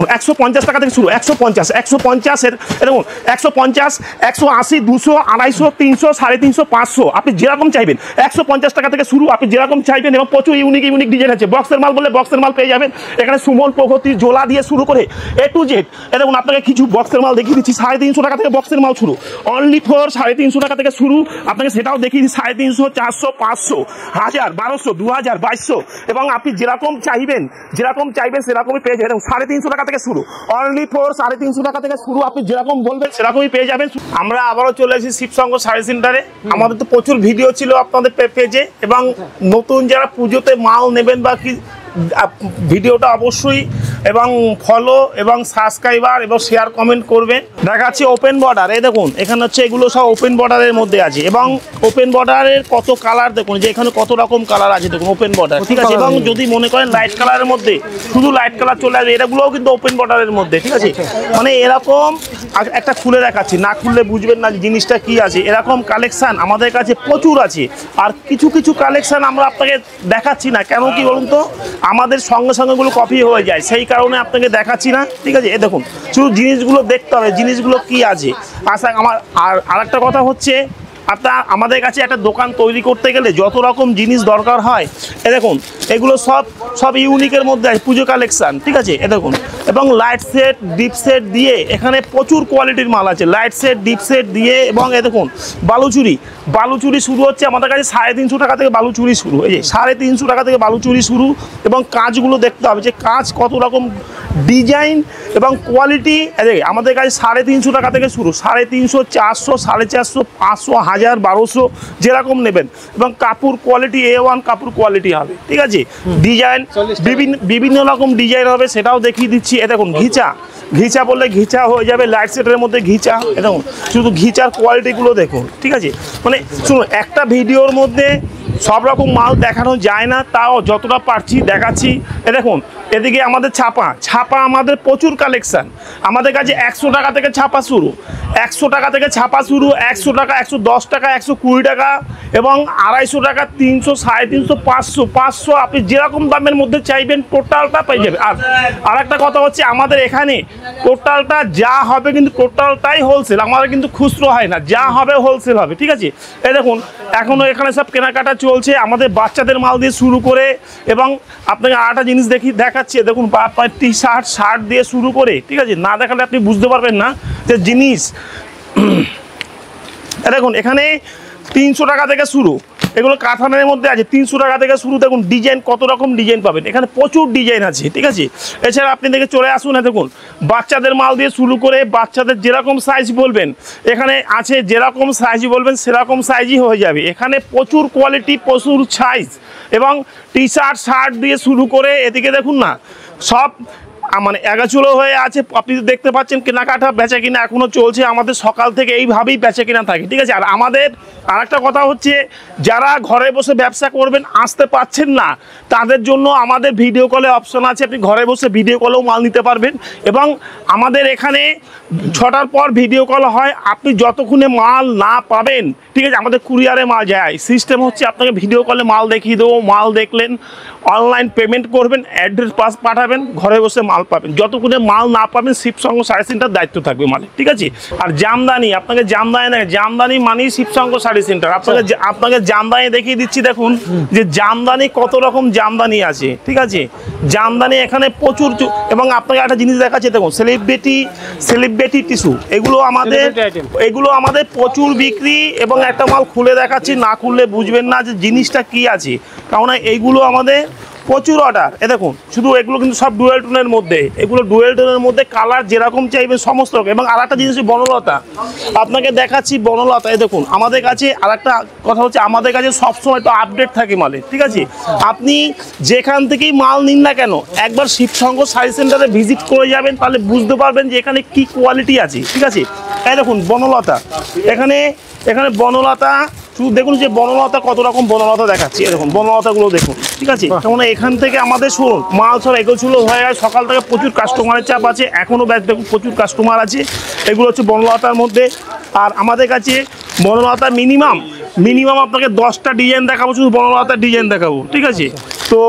150 টাকা থেকে শুরু 150 150 এর দেখুন 150 180 200 250 300 350 500 আপনি যেরকম চাইবেন 150 টাকা থেকে শুরু আপনি যেরকম চাইবেন এবং প্রচুর ইউনিক ডিজাইন আছে বক্সের মাল বলে বক্সের মাল পেয়ে যাবেন এখানে সুমন প্রগতি জোলা দিয়ে শুরু করে এ টু জেড দেখুন আপনাকে কিছু বক্সের মাল দেখিয়ে দিচ্ছি 350 টাকা থেকে বক্সের মাল শুরু অনলি ফর 350 টাকা থেকে শুরু আপনাকে সেটাও দেখিয়ে দিচ্ছি 350 400 500 1000 1200 2000 2200 এবং আপনি যেরকম চাইবেন সেরকমই পেয়ে যাবেন 350 টাকা থেকে শুরু অনলি ফর 350 টাকা থেকে শুরু আপনি যেরকম বলবেন সেরকমই পেয়ে যাবেন। আমরা আবারও চলে এসেছি শিবসঙ্গ শাড়ি সেন্টারে। আমাদের তো প্রচুর ভিডিও ছিল আপনাদের পেজে এবং নতুন যারা পুজোতে মাল নেবেন বা কি ভিডিওটা অবশ্যই এবং ফলো এবং সাবস্ক্রাইবার এবং শেয়ার কমেন্ট করবেন। দেখাচ্ছি ওপেন বর্ডার এই দেখুন এখানে হচ্ছে এগুলো সব ওপেন বর্ডারের মধ্যে আছে এবং ওপেন বর্ডারের কত কালার দেখুন যে এখানে কত রকম কালার আছে দেখুন ওপেন বর্ডার ঠিক আছে এবং যদি মনে করেন লাইট কালারের মধ্যে শুধু লাইট কালার চলে আসবে এটাগুলোও কিন্তু ওপেন বর্ডারের মধ্যে ঠিক আছে মানে এরকম একটা খুলে দেখাচ্ছি না খুললে বুঝবেন না জিনিসটা কি আছে এরকম কালেকশন আমাদের কাছে প্রচুর আছে আর কিছু কালেকশন আমরা আপনাকে দেখাচ্ছি না কেন কি বলুন তো আমাদের সঙ্গে সঙ্গেগুলো কপি হয়ে যায় সেই কারণে আপনাকে দেখাচ্ছি না ঠিক আছে এ দেখুন শুধু জিনিসগুলো দেখতে হবে জিনিসগুলো কি আছে আচ্ছা আমার আর একটা কথা হচ্ছে আপনার আমাদের কাছে একটা দোকান তৈরি করতে গেলে যত রকম জিনিস দরকার হয় এ দেখুন এগুলো সব ইউনিকের মধ্যে আছে পুজো কালেকশন ঠিক আছে এ দেখুন এবং লাইট সেট ডিপ সেট দিয়ে এখানে প্রচুর কোয়ালিটির মাল আছে লাইট সেট ডিপ সেট দিয়ে এবং এ দেখুন বালুচুরি শুরু হচ্ছে আমাদের কাছে 350 টাকা থেকে বালুচুরি শুরু এই যে 350 টাকা থেকে বালুচুরি শুরু এবং কাজগুলো দেখতে হবে যে কাজ কত রকম ডিজাইন এবং কোয়ালিটি আমাদের কাছে 350 টাকা থেকে শুরু 350 400 450 500 1000 1200 যেরকম নেবেন এবং কাপড় কোয়ালিটি A1 কাপড় কোয়ালিটি হবে ঠিক আছে ডিজাইন বিভিন্ন রকম ডিজাইন হবে সেটাও দেখিয়ে দিচ্ছি এ দেখুন ঘিচা বললে ঘিচা হয়ে যাবে লাইট সেটের মধ্যে ঘিচা এ দেখুন শুধু ঘিচার কোয়ালিটিগুলো দেখুন ঠিক আছে মানে শুনুন একটা ভিডিওর মধ্যে সব রকম মাল দেখানো যায় না তাও যতটা পারছি দেখাচ্ছি এ দেখুন এদিকে আমাদের ছাপা আমাদের প্রচুর কালেকশন আমাদের কাছে 100 টাকা থেকে ছাপা শুরু 100 টাকা থেকে ছাপা শুরু 100 টাকা 110 টাকা 120 টাকা এবং 250 টাকা 300 350 500 আপনি যেরকম দামের মধ্যে চাইবেন টোটালটা পেয়ে যাবেন আর একটা কথা হচ্ছে আমাদের এখানে টোটালটা যা হবে কিন্তু টোটালটাই হোলসেল আমাদের কিন্তু খুচরো হয় না যা হবে হোলসেল হবে ঠিক আছে এই দেখুন এখনও এখানে সব কেনাকাটা চলছে আমাদের বাচ্চাদের মাল দিয়ে শুরু করে এবং আপনাকে আরেকটা জিনিস দেখাচ্ছি দেখুন টি শার্ট দিয়ে শুরু করে ঠিক আছে না দেখালে আপনি বুঝতে পারবেন না যে জিনিস দেখুন এখানে 300 টাকা থেকে শুরু এগুলো কাঁথানের মধ্যে আছে 300 টাকা থেকে শুরু দেখুন ডিজাইন কত রকম ডিজাইন পাবেন এখানে প্রচুর ডিজাইন আছে ঠিক আছে এছাড়া আপনি দেখে চলে আসুন না দেখুন বাচ্চাদের মাল দিয়ে শুরু করে বাচ্চাদের যেরকম সাইজ বলবেন এখানে আছে যেরকম সাইজ বলবেন সেরকম সাইজই হয়ে যাবে এখানে প্রচুর কোয়ালিটি প্রচুর সাইজ এবং টি শার্ট দিয়ে শুরু করে এদিকে দেখুন না সব মানে এগাচুলো হয়ে আছে আপনি দেখতে পাচ্ছেন কেনাকাটা বেচা কিনা এখনও চলছে আমাদের সকাল থেকে এইভাবেই বেচা কিনা থাকে ঠিক আছে আর আমাদের আরেকটা কথা হচ্ছে যারা ঘরে বসে ব্যবসা করবেন আসতে পারছেন না তাদের জন্য আমাদের ভিডিও কলে অপশন আছে আপনি ঘরে বসে ভিডিও কলেও মাল নিতে পারবেন এবং আমাদের এখানে 6টার পর ভিডিও কল হয় আপনি যতক্ষণে মাল না পাবেন ঠিক আছে আমাদের কুরিয়ারে মাল যায় সিস্টেম হচ্ছে আপনাকে ভিডিও কলে মাল দেখিয়ে দেবো মাল দেখলেন অনলাইন পেমেন্ট করবেন অ্যাড্রেস পাস পাঠাবেন ঘরে বসে মাল পাবেন যতক্ষণে মাল না পাবেন শিবসঙ্গ শাড়ি সেন্টার দায়িত্ব থাকবে মালিক ঠিক আছে আর জামদানি আপনাকে জামদানি মানেই শিবসঙ্গ শাড়ি সেন্টার আপনাকে জামদানি দেখিয়ে দিচ্ছি দেখুন যে জামদানি কত রকম জামদানি আছে ঠিক আছে জামদানি এখানে প্রচুর এবং আপনাকে একটা জিনিস দেখাচ্ছে দেখুন সেলিব্রিটি টিস্যু এগুলো আমাদের প্রচুর বিক্রি এবং একটা মাল খুলে দেখাচ্ছি না খুললে বুঝবেন না যে জিনিসটা কি আছে কারণ এইগুলো আমাদের প্রচুর অর্ডার এ দেখুন শুধু এগুলো কিন্তু সব ডুয়েল টোনের মধ্যে এগুলো ডুয়েল টোনের মধ্যে কালার যেরকম চাইবেন সমস্ত রকম এবং আর একটা জিনিস বনলতা আপনাকে দেখাচ্ছি বনলতা এ দেখুন আমাদের কাছে আর একটা কথা হচ্ছে আমাদের কাছে সবসময় একটু আপডেট থাকে মালে ঠিক আছে আপনি যেখান থেকেই মাল নিন না কেন একবার শিবসঙ্গ শাড়ি সেন্টারে ভিজিট করে যাবেন তাহলে বুঝতে পারবেন যে এখানে কি কোয়ালিটি আছে ঠিক আছে এই দেখুন বনলতা এখানে বনলতা শুধু দেখুন যে বনলতা কত রকম বনলতা দেখাচ্ছি এরকম বনলতাগুলো দেখুন ঠিক আছে কেমন এখান থেকে আমাদের শুনুন মাল সব এগোচ্ছিলো হয়ে গেছে সকাল থেকে প্রচুর কাস্টমারের চাপ আছে এখনও দেখুন প্রচুর কাস্টমার আছে এগুলো হচ্ছে বনলতার মধ্যে আর আমাদের কাছে বনলতা মিনিমাম আপনাকে 10টা ডিজাইন দেখাবো শুধু বনলতার ডিজাইন দেখাবো ঠিক আছে তো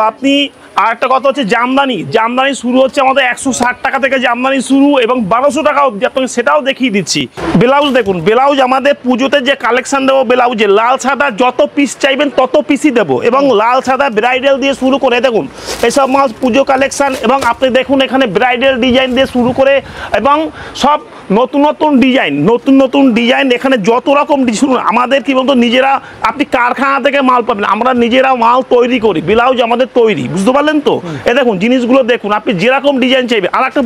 আপনি আর একটা কথা হচ্ছে জামদানি, জামদানি শুরু হচ্ছে আমাদের 160 টাকা থেকে জামদানি শুরু এবং 1200 টাকা অবধি, আপনাকে সেটাও দেখিয়ে দিচ্ছি। ব্লাউজ দেখুন, ব্লাউজ আমাদের পুজোতে যে কালেকশন দেবো, ব্লাউজে লাল সাদা যত পিস চাইবেন তত পিসই দেবো, এবং লাল সাদা ব্রাইডাল দিয়ে শুরু করে দেখুন এইসব মাল পুজো কালেকশন, এবং আপনি দেখুন এখানে ব্রাইডাল ডিজাইন দিয়ে শুরু করে এবং সব নতুন নতুন ডিজাইন, নতুন নতুন ডিজাইন, এখানে যত রকম শুনুন আমাদের কি বলতো নিজেরা, আপনি কারখানা থেকে মাল পাবেন, আমরা নিজেরা মাল তৈরি করি, ব্লাউজ আমাদের তৈরি, বুঝতে পারলেন তো? এ দেখুন জিনিসগুলো দেখুন, আপনি যেরকম ডিজাইন চাইবেন। আর একটা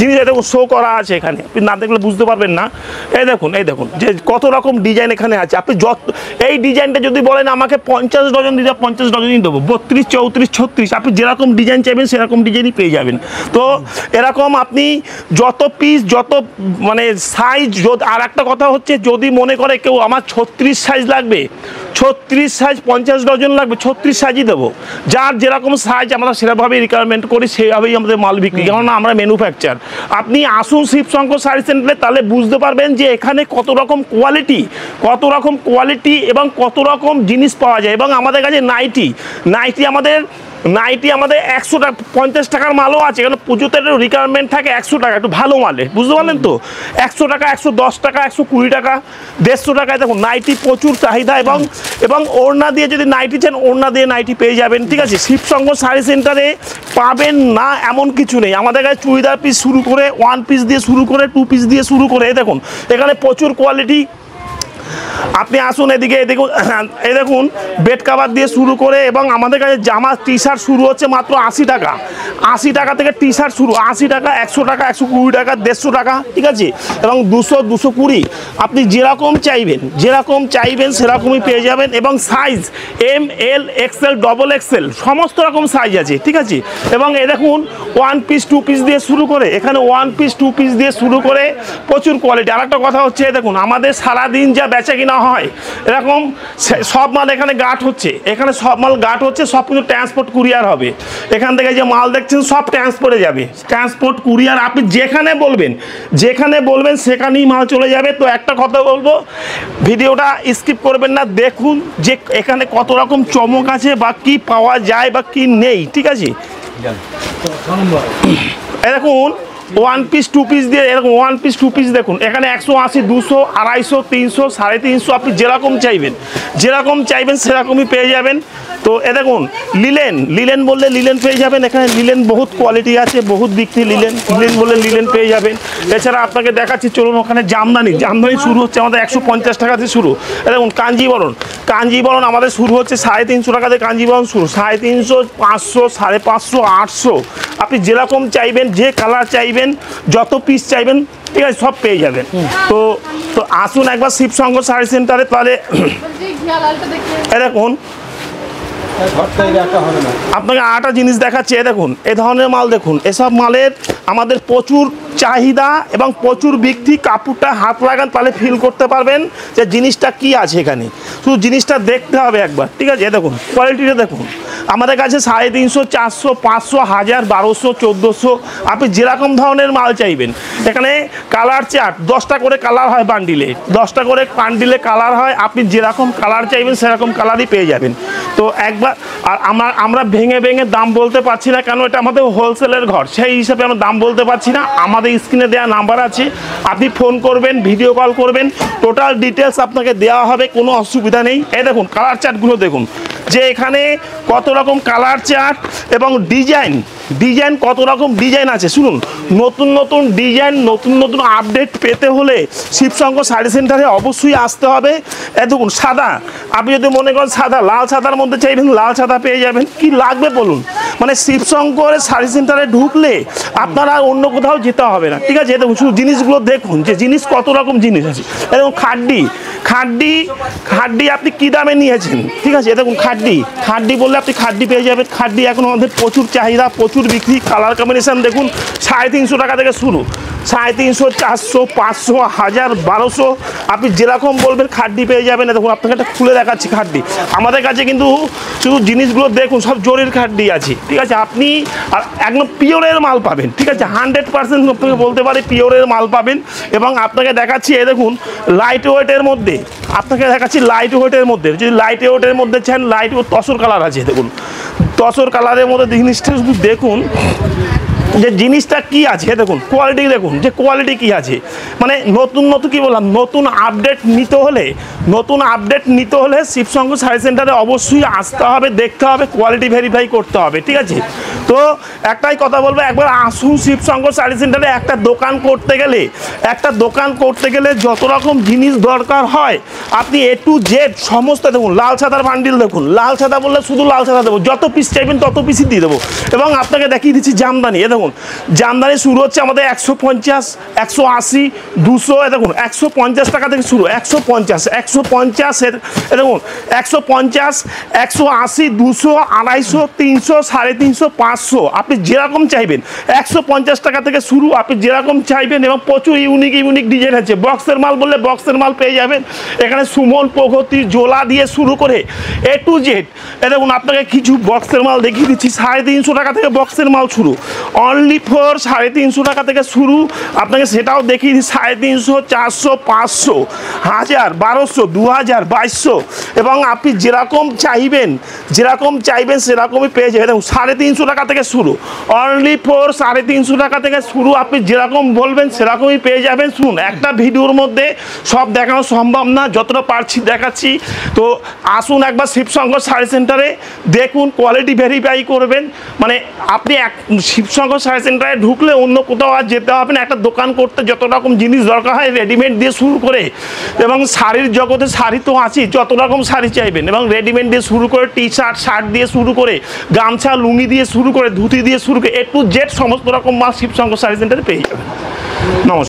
জিনিস দেখুন শো করা আছে এখানে, আপনি না দেখলে বুঝতে পারবেন না। এই দেখুন যে কত রকম ডিজাইন এখানে আছে। আপনি যত এই ডিজাইনটা যদি বলেন আমাকে 50 ডজন দিতে, 50 ডজনই দেবো, 32, 34, 36, আপনি যেরকম ডিজাইন চাইবেন সেরকম ডিজাইনই পেয়ে যাবেন। তো এরকম আপনি যত পিস, যত মানে সাইজ। আর একটা কথা হচ্ছে যদি মনে করে কেউ আমার 36 সাইজ লাগবে, 36 সাইজ 50 ডজন লাগবে, 36 সাইজই দেবো। যার যেরকম সাইজ আমরা সেরকমভাবেই রিকোয়ারমেন্ট করি, সেইভাবেই আমাদের মাল বিক্রি, কেননা আমরা ম্যানুফ্যাকচার। আপনি আসুন শিবশঙ্কর শাড়ি সেন্টারে, তাহলে বুঝতে পারবেন যে এখানে কত রকম কোয়ালিটি এবং কত রকম জিনিস পাওয়া যায়। এবং আমাদের কাছে নাইটি আমাদের 100 টাকা 50 টাকার মালও আছে, কারণ পুজোতে রিকোয়ারমেন্ট থাকে 100 টাকা, একটু ভালো মালে, বুঝতে পারলেন তো? 100 টাকা, 110 টাকা, 120 টাকা, 150 টাকায় দেখুন নাইটি প্রচুর চাহিদা। এবং ওড়না দিয়ে যদি নাইটি চান, ওড়না দিয়ে নাইটি পেয়ে যাবেন, ঠিক আছে? শিবশঙ্কর শাড়ি সেন্টারে পাবেন না এমন কিছু নেই। আমাদের কাছে চুড়িদার পিস শুরু করে 1 পিস দিয়ে শুরু করে 2 পিস দিয়ে শুরু করে, দেখুন এখানে প্রচুর কোয়ালিটি। আপনি আসুন এদিকে, এই দেখুন বেড কাভার দিয়ে শুরু করে, এবং আমাদের কাছে জামা টি শার্ট শুরু হচ্ছে মাত্র 80 টাকা, 80 টাকা থেকে টি শার্ট শুরু, 80 টাকা, 100 টাকা, 120 টাকা, 150 টাকা, ঠিক আছে? এবং 200, 220, আপনি যেরকম চাইবেন সেরকমই পেয়ে যাবেন। এবং সাইজ ML, XL, XXL সমস্ত রকম সাইজ আছে, ঠিক আছে? এবং এই দেখুন 1 পিস 2 পিস দিয়ে শুরু করে, এখানে 1 পিস 2 পিস দিয়ে শুরু করে প্রচুর কোয়ালিটি। আর একটা কথা হচ্ছে দেখুন আমাদের সারাদিন যা বেচা কিনা হয়, এরকম সব মাল এখানে গার্ড হচ্ছে, সব কিন্তু ট্রান্সপোর্ট কুরিয়ার হবে। এখান থেকে যে মাল দেখছেন সব ট্রান্সপোর্টে যাবে, ট্রান্সপোর্ট কুরিয়ার। আপনি যেখানে বলবেন সেখানেই মাল চলে যাবে। তো একটা কথা বলবো, ভিডিওটা স্কিপ করবেন না, দেখুন যে এখানে কত রকম চমক আছে বা কি পাওয়া যায় বা কি নেই, ঠিক আছে? দেখুন 1 পিস 2 পিস দিয়ে, এরকম 1 পিস 2 পিস দেখুন এখানে 180, 200, 250, 300, 350, আপনি যেরকম চাইবেন সেরকমই পেয়ে যাবেন। তো এ দেখুন লিলেন বললে লিলেন পেয়ে যাবেন, এখানে লিলেন বহুত কোয়ালিটি আছে, বহুত বিক্রি, লিলেন বললে লিলেন পেয়ে যাবেন। এছাড়া আপনাকে দেখাচ্ছি, চলুন ওখানে জামদানি শুরু হচ্ছে আমাদের 150 টাকা থেকে শুরু। দেখুন কাঞ্জিবরণ আমাদের শুরু হচ্ছে 350 টাকা থেকে, কাঞ্জিবরণ শুরু 350, 500, 550, 800, আপনি যেরকম চাইবেন, যে কালার চাইবেন, যত পিস চাইবেন, ঠিক আছে, সব পেয়ে যাবেন। তো আসুন একবার শিবশঙ্কর শাড়ি সেন্টারে। তাহলে দেখুন আপনাকে আরেকটা জিনিস দেখাচ্ছে, দেখুন এ ধরনের মাল দেখুন, এসব মালের আমাদের প্রচুর চাহিদা এবং প্রচুর বিক্রি। কাপড়টা হাত লাগান তাহলে ফিল করতে পারবেন যে জিনিসটা কি আছে এখানে, শুধু জিনিসটা দেখতে হবে একবার, ঠিক আছে? দেখুন কোয়ালিটিটা দেখুন, আমাদের কাছে 350, 400, 500, 1000, 1200, 1400, আপনি যেরকম ধরনের মাল চাইবেন। এখানে কালার চার্ট 10টা করে কালার হয় বান্ডিলে, 10টা করে বান্ডিলে কালার হয়, আপনি যেরকম কালার চাইবেন সেরকম কালারই পেয়ে যাবেন। তো একবার, আর আমরা ভেঙে দাম বলতে পারছি না, কেন এটা আমাদের হোলসেলের ঘর, সেই হিসাবে আমরা দাম বলতে পারছি না। আমাদের স্ক্রিনে দেওয়া নাম্বার আছে, আপনি ফোন করবেন, ভিডিও কল করবেন, টোটাল ডিটেলস আপনাকে দেওয়া হবে, কোনো অসুবিধা নেই। এই দেখুন কালার চার্টগুলো দেখুন, যে এখানে কত রকম কালার চার্ট এবং ডিজাইন কত রকম ডিজাইন আছে। শুনুন, নতুন ডিজাইন, নতুন আপডেট পেতে হলে শিবশঙ্কর শাড়ি সেন্টারে অবশ্যই আসতে হবে। দেখুন সাদা, আপনি যদি মনে করেন সাদা, লাল সাদার মধ্যে চাইবেন, লাল সাদা পেয়ে যাবেন। কি লাগবে বলুন, মানে শিবশঙ্কর শাড়ি সেন্টারে ঢুকলে আপনারা অন্য কোথাও যেতে হবে না, ঠিক আছে? দেখুন শুধু জিনিসগুলো দেখুন, যে জিনিস কত রকম জিনিস আছে। দেখুন খাড্ডি আপনি কি দামে নিয়েছেন, ঠিক আছে? দেখুন খাড্ডি বললে আপনি খাড্ডি পেয়ে যাবেন। খাড্ডি এখন আমাদের প্রচুর চাহিদা, প্রচুর বিক্রি। কালার কম্বিনেশন দেখুন 350 টাকা থেকে শুরু, 350, 400, 500, 1000, 1200, আপনি যেরকম বলবেন খাড্ডি পেয়ে যাবেন। দেখুন আপনাকে একটা খুলে দেখাচ্ছি খাড্ডি। আমাদের কাছে কিন্তু শুধু জিনিসগুলো দেখুন, সব জরির খাড্ডি আছে, ঠিক আছে? আপনি একদম পিওরের মাল পাবেন, ঠিক আছে? 100% আপনাকে বলতে পারি পিওরের মাল পাবেন। এবং আপনাকে দেখাচ্ছি, দেখুন লাইট ওয়েটের মধ্যে, যদি লাইট ওয়েটের মধ্যে চান, লাইট ওয়েট তসর কালার আছে, দেখুন তসর কালারের মধ্যে জিনিসটা শুধু দেখুন যে জিনিসটা কি আছে, দেখুন কোয়ালিটি, দেখুন যে কোয়ালিটি কি আছে। মানে নতুন নতুন কি বললাম, নতুন আপডেট নিতে হলে শিবশঙ্কর শাড়ি সেন্টারে অবশ্যই আসতে হবে, দেখতে হবে, কোয়ালিটি ভেরিফাই করতে হবে, ঠিক আছে। তো একটাই কথা বলবো, একবার আসুন শিবশঙ্কর শাড়ি সেন্টারে। একটা দোকান করতে গেলে যত রকম জিনিস দরকার হয় আপনি A to Z সমস্ত, দেখুন লাল সাদার বান্ডিল, দেখুন লাল সাদা বললে শুধু লাল সাদা দেবো, যত পিস চাইবেন তত পিসই দিয়ে দেবো। এবং আপনাকে দেখিয়ে দিচ্ছি জামদানি, দেখুন জামদানি শুরু হচ্ছে আমাদের 150, 180, 200, দেখুন 150 টাকা থেকে শুরু, 150 দেখুন 150, 180, 200, 250, 300, 350, 500, আপনি যেরকম চাইবেন 150 টাকা থেকে শুরু, আপনি যেরকম চাইবেন। এবং প্রচুর ইউনিক ডিজাইন আছে। বক্সের মাল বললে বক্সের মাল পেয়ে যাবেন এখানে। সুমন, প্রগতি, জোলা দিয়ে শুরু করে A to Z। দেখুন আপনাকে কিছু বক্সের মাল দেখিয়ে দিচ্ছি। 350 টাকা থেকে বক্সের মাল শুরু, অনলি ফর 350 টাকা থেকে শুরু। আপনাকে সেটাও দেখিয়ে দিচ্ছি, 350, 400, 500, 1000, 1200, 2000, 2200। এবং আপনি যেরকম চাইবেন সেরকমই পেয়ে যাবেন। দেখুন 350 টাকা থেকে শুরু, অনলি ফর 350 টাকা থেকে শুরু। আপনি যেরকম বলবেন সেরকমই পেয়ে যাবেন। শুনুন, একটা ভিডিওর মধ্যে সব দেখানো সম্ভব না, যতটা পারছি দেখাচ্ছি। তো আসুন একবার শিবশঙ্কর শাড়ি সেন্টারে, দেখুন, কোয়ালিটি ভেরিফাই করবেন। মানে আপনি শিবশঙ্কর শাড়ি সেন্টারে ঢুকলে অন্য কোথাও আর যেতে হবে না। একটা দোকান করতে যত রকম জিনিস দরকার হয়, রেডিমেড দিয়ে শুরু করে, এবং শাড়ির জগতে শাড়ি তো আছেই, যত রকম শাড়ি চাইবেন, এবং রেডিমেড দিয়ে শুরু করে টি-শার্ট, শার্ট দিয়ে শুরু করে গামছা, লুঙ্গি দিয়ে শুরু করে ধুতি দিয়ে শুরু করে A to Z সমস্ত রকম মাল শিবশঙ্কর শাড়ি সেন্টারে পেয়ে যাবেন। নমস্কার।